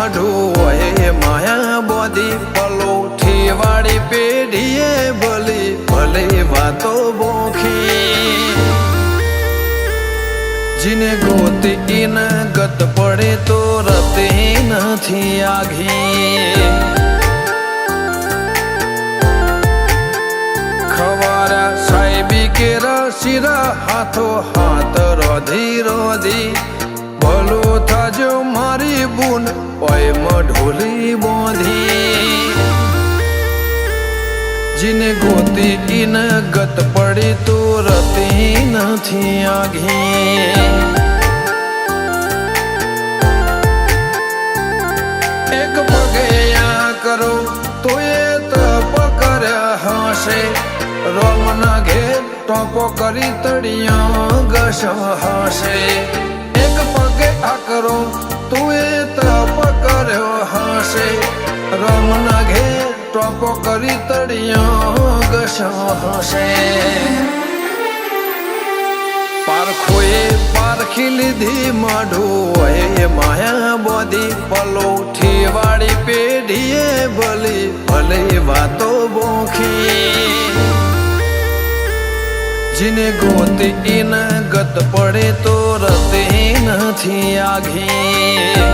માઢું હોય માયા બોધી પલોઠી વાળી પેઢીએ ભલી ભલે વાતો બોખી જીને ગોતી ન ગત પડે તો રતે નથી આઘી ખવારા સાહેબી કેરા શિરા હાથો હાથ રોધી રોધી ભલું થાજો મારી બુન ઓય મઢોલી બોધી જીને ગોતી ઈન ગત પડી તો રતી નથી આઘી એક પગે આ કરો તો એ તપ કર્યા હશે રોમના ઘેર ટોપો કરી તળિયા ઘસ હશે એક પગે આ કરો તું એ તપ કર્યો હશે રોમના ઘેર ટોપો કરી તળિયા ઘસ હશે પારખોએ પારખી લીધી માઢું હોય માયા બોધી પલોઠી વાળી પેઢીએ ભલી ભલે વાતો બોખી જીને ગોતી ઈન ગત પડે તો રતે નથી આઘી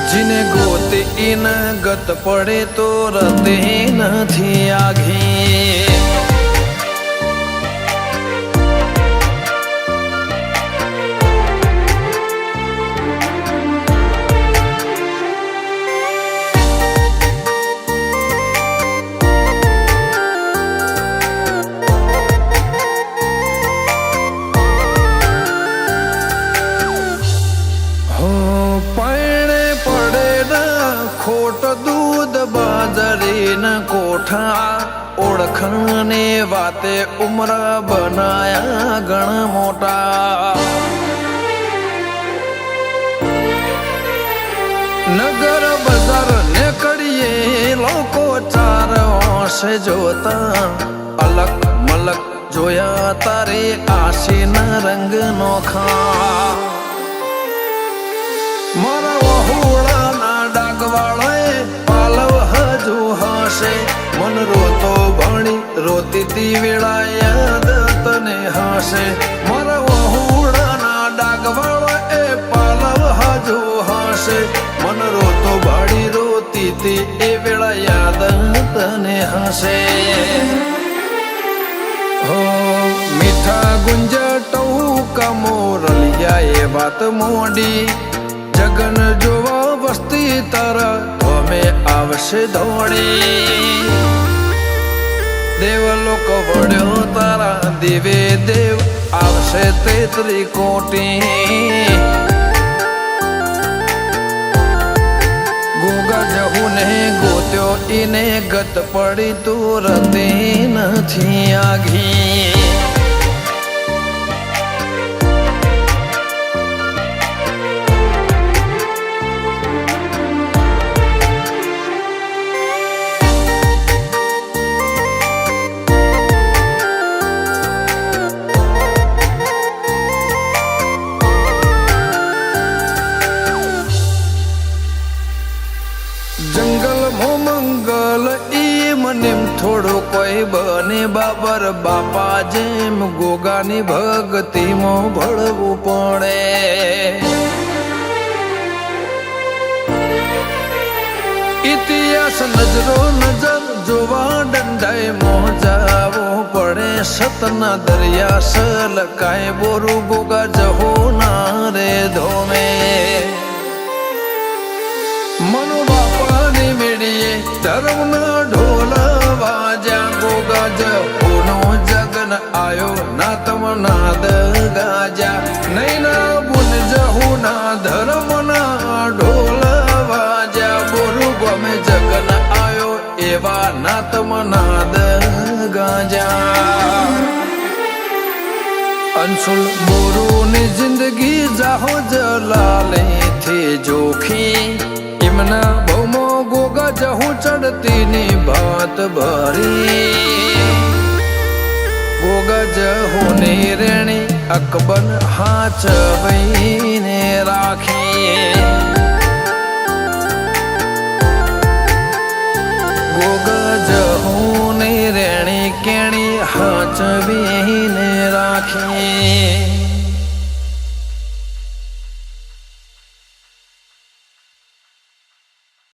જીને ગોતી ઈન ગત પડે તો રતે નથી આઘી ખોટ દૂધ બાજરીના કોઠા ઓળખને વાતે ઉમર બનાયા ઘણા મોટા નગર બજાર ને કડીએ લોકો ચાર ઓશે જોતા અલગ મલક જોયા તારે આશીના રંગ નોખા મારા વહુળાના ડાગવાળાએ પાલવ હજુ હશે મન રોતો ભણી રોતી તી વેળા યાદ તને હશે મારા વહુળાના ડાગવાળાએ પાલવ હજુ હશે મન રોતો ભણી રોતી તી એ વેળા યાદ તને હશે હો મીઠા ગુંજટો કમોરલિયા એ વાત મોડી જગન જોવા વસ્તી તારા અમે આવશે દોડી દેવલોક વડ્યો તારા દેવે દેવ આવશે તેત્રી કોટી ગોગા જહું ને ગોત્યો ઈને ગત પડી તું રતે નથી આઘી થોડો કોઈ બને બાબર બાપા જેમ ગોગાની ભક્તિમાં ભળવું પડે ઇતિહાસ નજરો નજર જોવા દંડાય મોજાવો પડે સતના દરિયા સલકાય બોરું ગોગા જહો ના રે ધોમે મનો બાપાની મેળીએ ધર્મના ઢોલા વાજા ગોગા જહુનો જગન આયો ના તમનાદ ગાજા નૈના બુન જહુના ધર્મના ઢોલા વાજા બોરુ ગમે જગન આયો એવા ના તમનાદ ગાજા અંશુલ બોરુની જિંદગી જાહો જલાલે થી જોખી ઇમના ભૌમો ગોગા જહું ચડતી ની ભાત ભરી ગોગા જહું ની રેણી અકબર હાચવીને રાખીએ.